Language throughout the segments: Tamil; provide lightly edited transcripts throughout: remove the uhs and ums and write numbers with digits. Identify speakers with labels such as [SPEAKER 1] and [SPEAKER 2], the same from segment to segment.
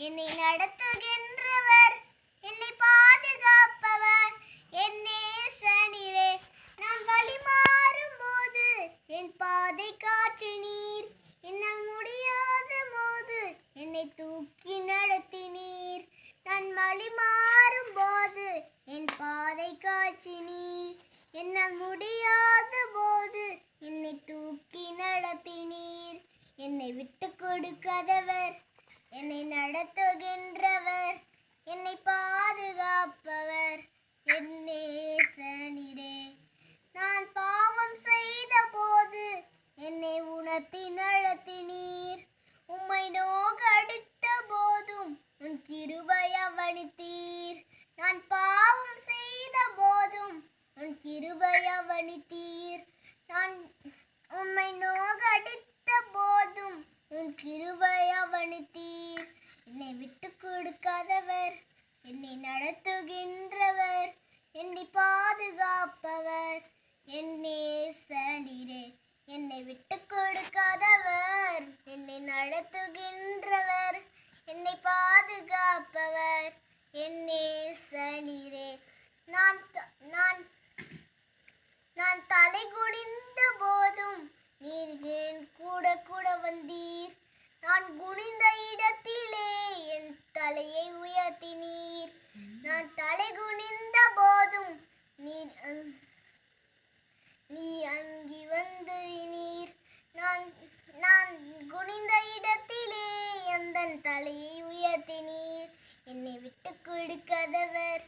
[SPEAKER 1] என்னை நடத்துகின்றவர், என்னை பாதுகாப்பவர், என் நேசனீரே. நான் வழி மாறும் போது என் பாதை காற்று நீர், என்னால் முடியாத போது என்னை தூக்கி நடத்தினீர். நான் வழி மாறும் போது என் பாதை காற்று நீர், என்னால் முடியாத போது என்னை தூக்கி நடத்தினீர். என்னை விட்டு கொடுக்காதவர், என்னை நடத்துகின்றவர், என்னை பாதுகாப்பவர், என் நேசனீரே. நான் பாவம் செய்த போது என்னை உணர்த்தி நடத்தினீர், உம்மை நோகடித்த போதும் உன் கிருபை அவனித்தீர். நான் பாவம் செய்த போதும் உன் கிருபை அவனித்தீர். நான் உம்மை நோகடித்த போதும் உன் கிருபை அவனித்தீர். என்னை விட்டு கொடுக்காதவர், என்னை நடத்துகின்றவர், என்னை பாதுகாப்பவர், என் நேசனீரே. என்னை விட்டு கொடுக்காதவர், என்னை நடத்துகின்றவர், என்னை பாதுகாப்பவர், என் நேசனீரே. நான் தலை குனிந்த போதும் நீர் என் கூட கூட வந்தீர். நான் குனிந்த இடத்திலே என் தலையை உயர்த்தினீர். நான் தலை குனிந்த போதும் நீ அங்கி வந்தீர். நான் குனிந்த இடத்திலே எந்தன் தலையை உயர்த்தினீர். என்னை விட்டு கொடுக்காதவர்,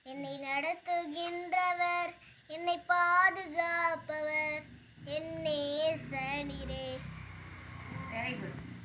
[SPEAKER 1] என்னை நடத்துகின்றவர், என்னை பாதுகாப்பவர், என் நேசனீரே.
[SPEAKER 2] Very good.